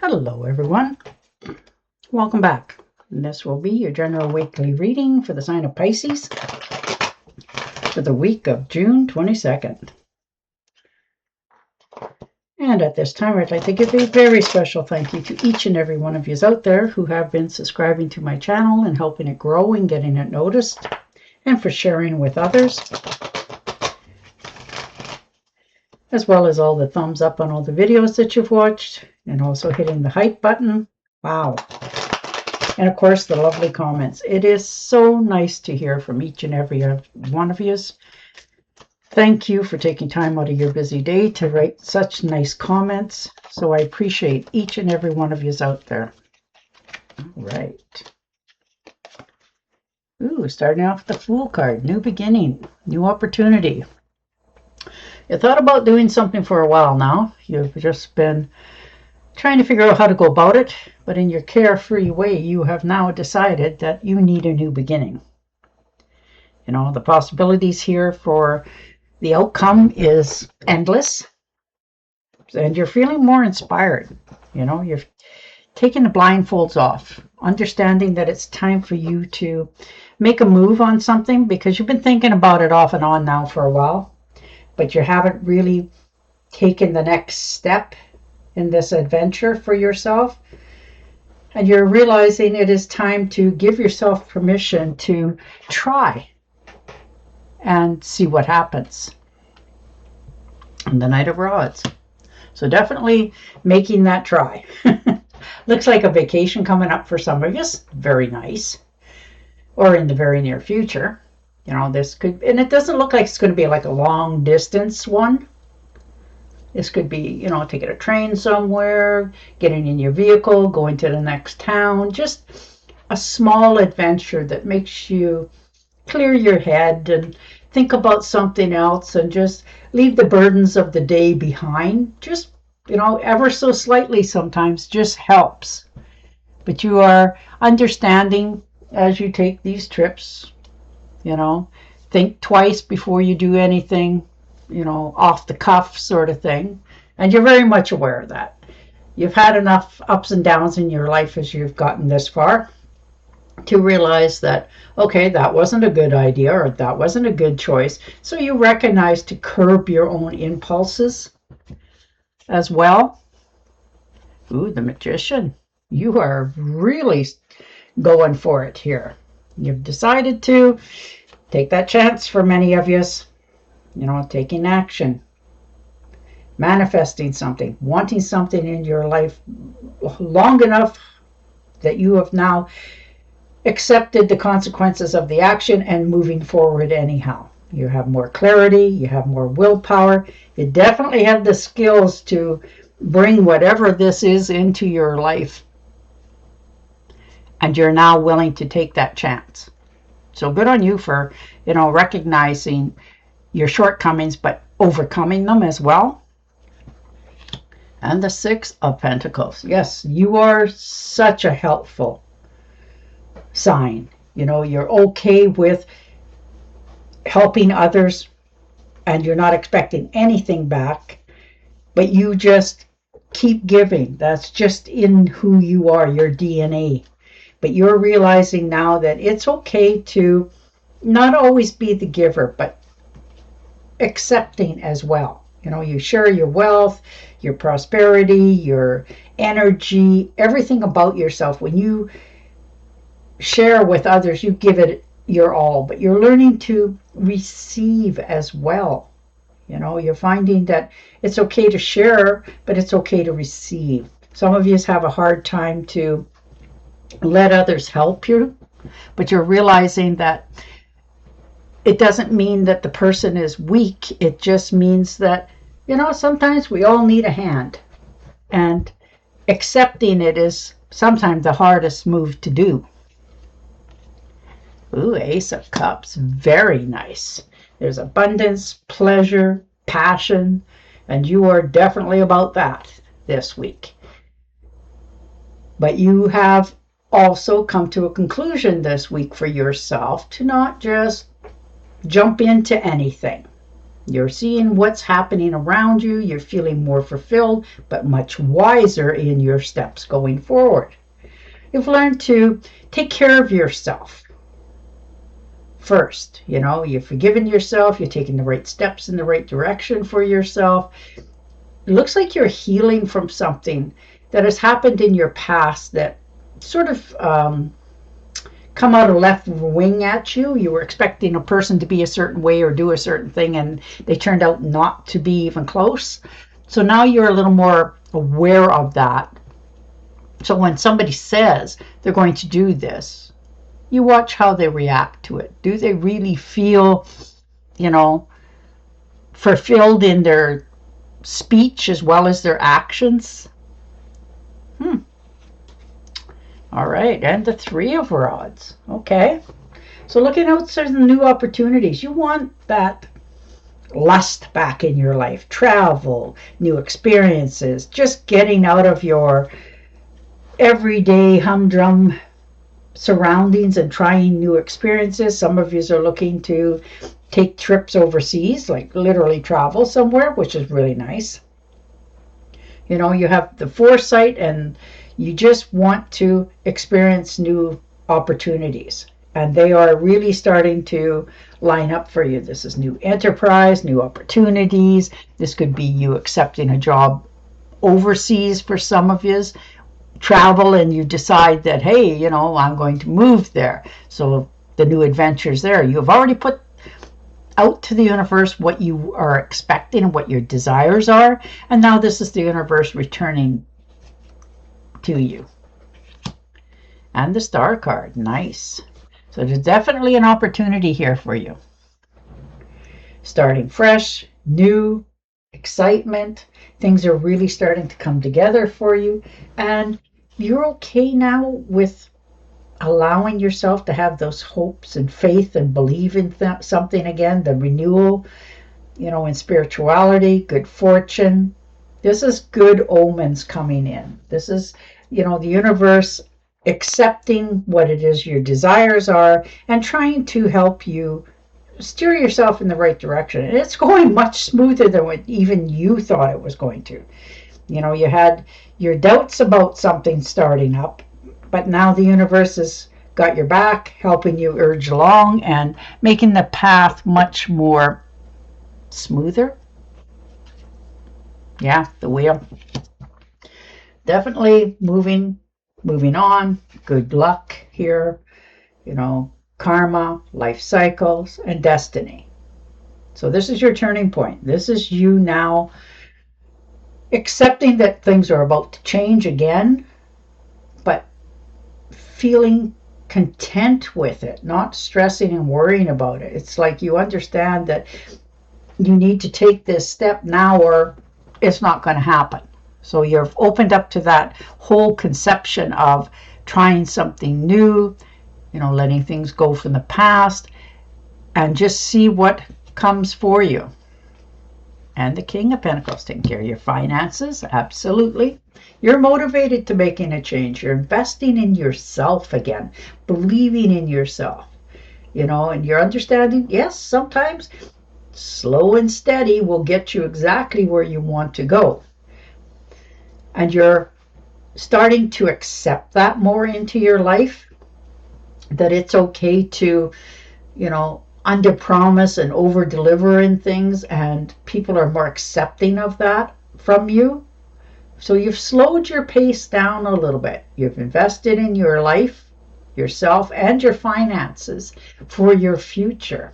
Hello everyone, welcome back. And this will be your general weekly reading for the sign of Pisces for the week of June 22nd. And at this time, I'd like to give a very special thank you to each and every one of you out there who have been subscribing to my channel and helping it grow and getting it noticed, and for sharing with others, as well as all the thumbs up on all the videos that you've watched, and also hitting the hype button. Wow. And of course, the lovely comments. It is so nice to hear from each and every one of you. Thank you for taking time out of your busy day to write such nice comments. So I appreciate each and every one of you out there. All right. Ooh, starting off with the Fool card. New beginning, new opportunity. You thought about doing something for a while now. You've just been trying to figure out how to go about it, but in your carefree way, you have now decided that you need a new beginning. You know, the possibilities here for the outcome is endless, and you're feeling more inspired. You know, you're taking the blindfolds off, understanding that it's time for you to make a move on something, because you've been thinking about it off and on now for a while, but you haven't really taken the next step in this adventure for yourself. And you're realizing it is time to give yourself permission to try and see what happens. And the Knight of Rods. So definitely making that try. Looks like a vacation coming up for some of us. Very nice. Or in the very near future. You know, this could, and it doesn't look like it's going to be like a long distance one. This could be, you know, taking a train somewhere, getting in your vehicle, going to the next town. Just a small adventure that makes you clear your head and think about something else and just leave the burdens of the day behind. Just, you know, ever so slightly sometimes just helps. But you are understanding as you take these trips. You know, think twice before you do anything, you know, off the cuff sort of thing. And you're very much aware of that. You've had enough ups and downs in your life as you've gotten this far to realize that, okay, that wasn't a good idea, or that wasn't a good choice. So you recognize to curb your own impulses as well. Ooh, the Magician. You are really going for it here. You've decided to take that chance for many of you. You know, taking action, manifesting something, wanting something in your life long enough that you have now accepted the consequences of the action and moving forward anyhow. You have more clarity, you have more willpower, you definitely have the skills to bring whatever this is into your life. And you're now willing to take that chance. So good on you for, you know, recognizing your shortcomings, but overcoming them as well. And the Six of Pentacles. Yes, you are such a helpful sign. You know, you're okay with helping others and you're not expecting anything back, but you just keep giving. That's just in who you are, your DNA. But you're realizing now that it's okay to not always be the giver, but accepting as well. You know, you share your wealth, your prosperity, your energy, everything about yourself. When you share with others, you give it your all, but you're learning to receive as well. You know, you're finding that it's okay to share, but it's okay to receive. Some of you have a hard time to let others help you, but you're realizing that it doesn't mean that the person is weak. It just means that, you know, sometimes we all need a hand, and accepting it is sometimes the hardest move to do. Ooh, Ace of Cups, very nice. There's abundance, pleasure, passion, and you are definitely about that this week. But you have also come to a conclusion this week for yourself to not just jump into anything. You're seeing what's happening around you. You're feeling more fulfilled, but much wiser in your steps going forward. You've learned to take care of yourself first. You know, you've forgiven yourself. You're taking the right steps in the right direction for yourself. It looks like you're healing from something that has happened in your past that sort of come out of left wing at you. You were expecting a person to be a certain way or do a certain thing, and they turned out not to be even close. So now you're a little more aware of that. So when somebody says they're going to do this, you watch how they react to it. Do they really feel, you know, fulfilled in their speech as well as their actions? All right, and the 3 of Rods. Okay, so looking out for new opportunities. You want that lust back in your life, travel, new experiences, just getting out of your everyday humdrum surroundings and trying new experiences. Some of you are looking to take trips overseas, like literally travel somewhere, which is really nice. You know, you have the foresight and you just want to experience new opportunities, and they are really starting to line up for you. This is new enterprise, new opportunities. This could be you accepting a job overseas for some of you. Travel, and you decide that, hey, you know, I'm going to move there. So the new adventures there. You have already put out to the universe what you are expecting and what your desires are, and now this is the universe returning to you. And the Star card. Nice. So there's definitely an opportunity here for you. Starting fresh, new, excitement. Things are really starting to come together for you, and you're okay now with allowing yourself to have those hopes and faith and believe in something again. The renewal, you know, in spirituality, good fortune. This is good omens coming in. This is, you know, the universe accepting what it is your desires are and trying to help you steer yourself in the right direction. And it's going much smoother than what even you thought it was going to. You know, you had your doubts about something starting up, but now the universe has got your back, helping you urge along and making the path much more smoother. Yeah, the wheel. Definitely moving on. Good luck here. You know, karma, life cycles, and destiny. So this is your turning point. This is you now accepting that things are about to change again, but feeling content with it, not stressing and worrying about it. It's like you understand that you need to take this step now or it's not going to happen. So you're opened up to that whole conception of trying something new, you know, letting things go from the past and just see what comes for you. And the King of Pentacles, taking care of your finances, absolutely. You're motivated to making a change. You're investing in yourself again, believing in yourself, you know, and you're understanding, yes, sometimes slow and steady will get you exactly where you want to go. And you're starting to accept that more into your life, that it's okay to, you know, under promise and over deliver in things, and people are more accepting of that from you. So you've slowed your pace down a little bit. You've invested in your life, yourself, and your finances for your future.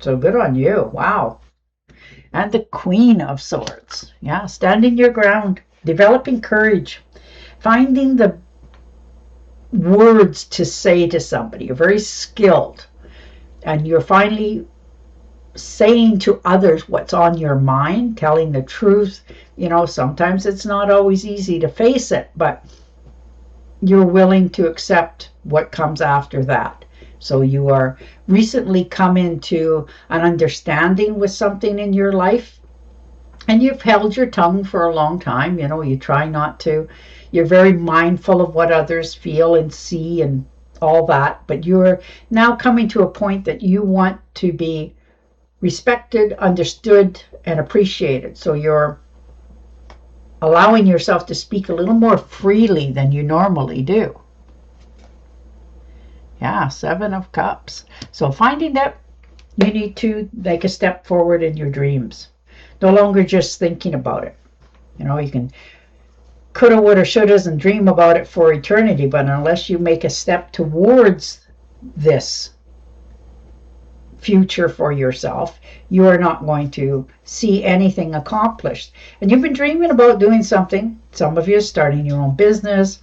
So good on you. Wow. And the Queen of Swords. Yeah, standing your ground, developing courage, finding the words to say to somebody. You're very skilled, and you're finally saying to others what's on your mind, telling the truth. You know, sometimes it's not always easy to face it, but you're willing to accept what comes after that. So you are recently come into an understanding with something in your life, and you've held your tongue for a long time. You know, you try not to. You're very mindful of what others feel and see and all that, but you're now coming to a point that you want to be respected, understood, and appreciated. So you're allowing yourself to speak a little more freely than you normally do. Yeah, 7 of Cups. So finding that you need to make a step forward in your dreams. No longer just thinking about it. You know, you can coulda, woulda, shouldas and dream about it for eternity, but unless you make a step towards this future for yourself, you are not going to see anything accomplished. And you've been dreaming about doing something. Some of you starting your own business,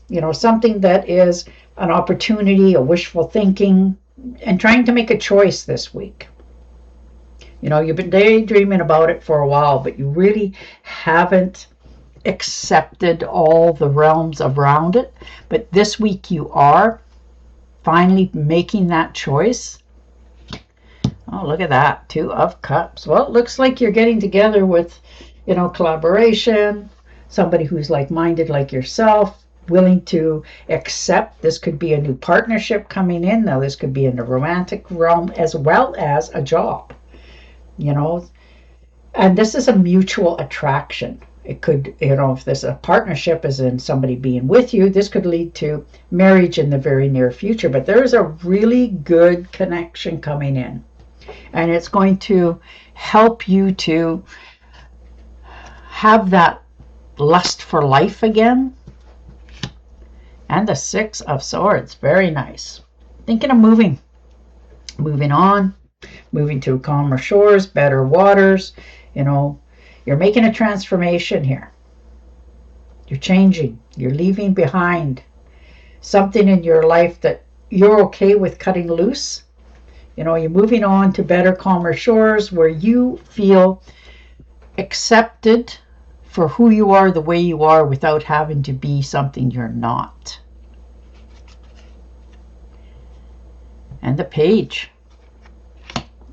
you know, something that is an opportunity, a wishful thinking, and trying to make a choice this week. You know, you've been daydreaming about it for a while, but you really haven't accepted all the realms around it. But this week you are finally making that choice. Oh, look at that. 2 of Cups. Well, it looks like you're getting together with, you know, collaboration, somebody who's like-minded like yourself, willing to accept. This could be a new partnership coming in. Now, this could be in the romantic realm as well as a job, you know. And this is a mutual attraction. It could, you know, if there's a partnership as in somebody being with you, this could lead to marriage in the very near future. But there is a really good connection coming in. And it's going to help you to have that lust for life again. And the 6 of Swords. Very nice. Thinking of moving on, moving to calmer shores, better waters. You know, you're making a transformation here. You're changing. You're leaving behind something in your life that you're okay with cutting loose. You know, you're moving on to better, calmer shores where you feel accepted for who you are, the way you are, without having to be something you're not. And the Page.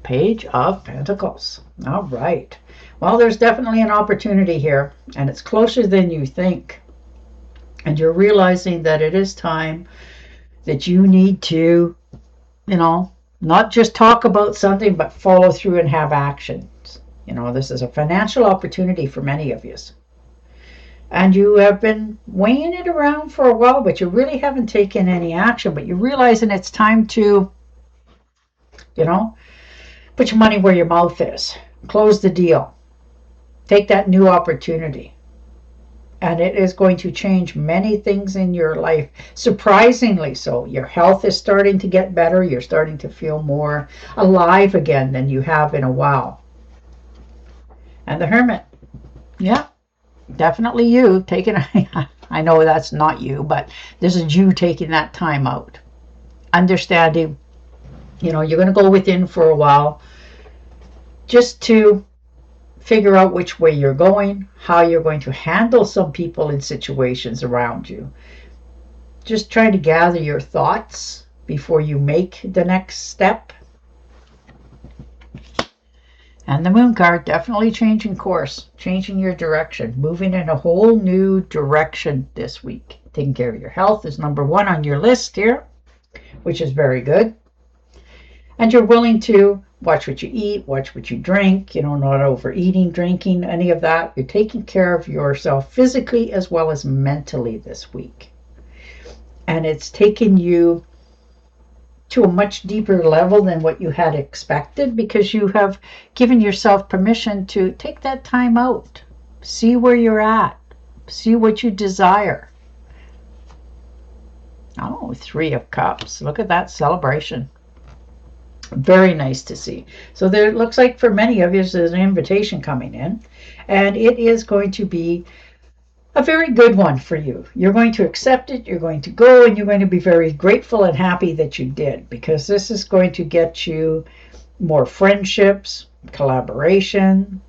Page of Pentacles. All right. Well, there's definitely an opportunity here, and it's closer than you think. And you're realizing that it is time that you need to, you know, not just talk about something, but follow through and have actions. You know, this is a financial opportunity for many of you. And you have been weighing it around for a while, but you really haven't taken any action. But you're realizing it's time to, you know, put your money where your mouth is. Close the deal. Take that new opportunity. And it is going to change many things in your life, surprisingly so. Your health is starting to get better. You're starting to feel more alive again than you have in a while. And the Hermit. Yeah, definitely you taking, I know that's not you, but this is you taking that time out. Understanding, you know, you're going to go within for a while just to figure out which way you're going, how you're going to handle some people in situations around you. Just trying to gather your thoughts before you make the next step. And the Moon card, definitely changing course, changing your direction, moving in a whole new direction this week. Taking care of your health is number 1 on your list here, which is very good. And you're willing to watch what you eat, watch what you drink, you know, not overeating, drinking, any of that. You're taking care of yourself physically as well as mentally this week. And it's taken you to a much deeper level than what you had expected, because you have given yourself permission to take that time out, see where you're at, see what you desire. Oh, 3 of Cups. Look at that celebration. Very nice to see. So there, it looks like for many of you there's an invitation coming in, and it is going to be a very good one for you. You're going to accept it, you're going to go, and you're going to be very grateful and happy that you did, because this is going to get you more friendships, collaboration,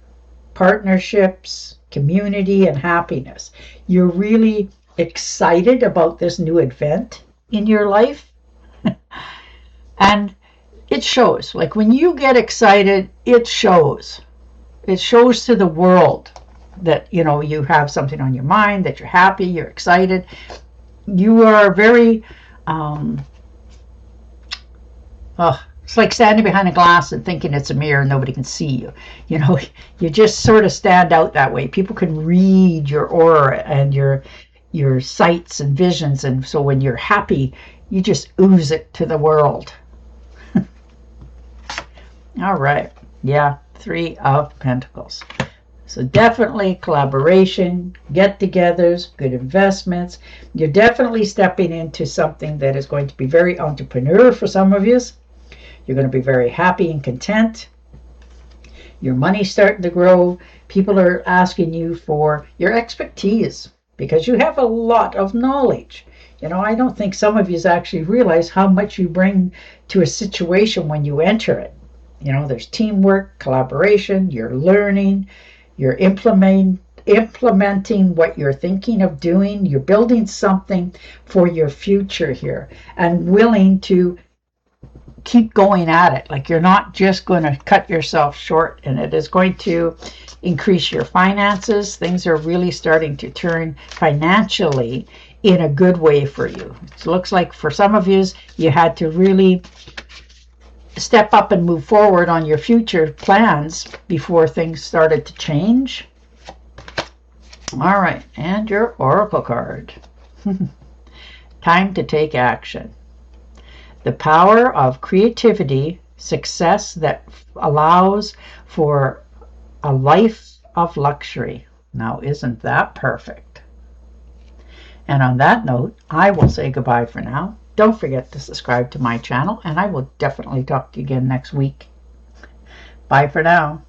partnerships, community, and happiness. You're really excited about this new event in your life. And it shows. Like when you get excited, it shows. It shows to the world that, you know, you have something on your mind, that you're happy, you're excited. You are very It's like standing behind a glass and thinking it's a mirror and nobody can see you. You know, you just sort of stand out that way. People can read your aura and your sights and visions, and so when you're happy, you just ooze it to the world. All right. Yeah, 3 of Pentacles. So definitely collaboration, get-togethers, good investments. You're definitely stepping into something that is going to be very entrepreneur for some of you. You're going to be very happy and content. Your money's starting to grow. People are asking you for your expertise because you have a lot of knowledge. You know, I don't think some of you actually realize how much you bring to a situation when you enter it. You know, there's teamwork, collaboration, you're learning, you're implementing what you're thinking of doing. You're building something for your future here and willing to keep going at it. Like, you're not just going to cut yourself short, and it is going to increase your finances. Things are really starting to turn financially in a good way for you. It looks like for some of you, you had to really step up and move forward on your future plans before things started to change. All right, and your oracle card. Time to take action. The power of creativity, success that allows for a life of luxury. Now, isn't that perfect? And on that note, I will say goodbye for now. Don't forget to subscribe to my channel, and I will definitely talk to you again next week. Bye for now.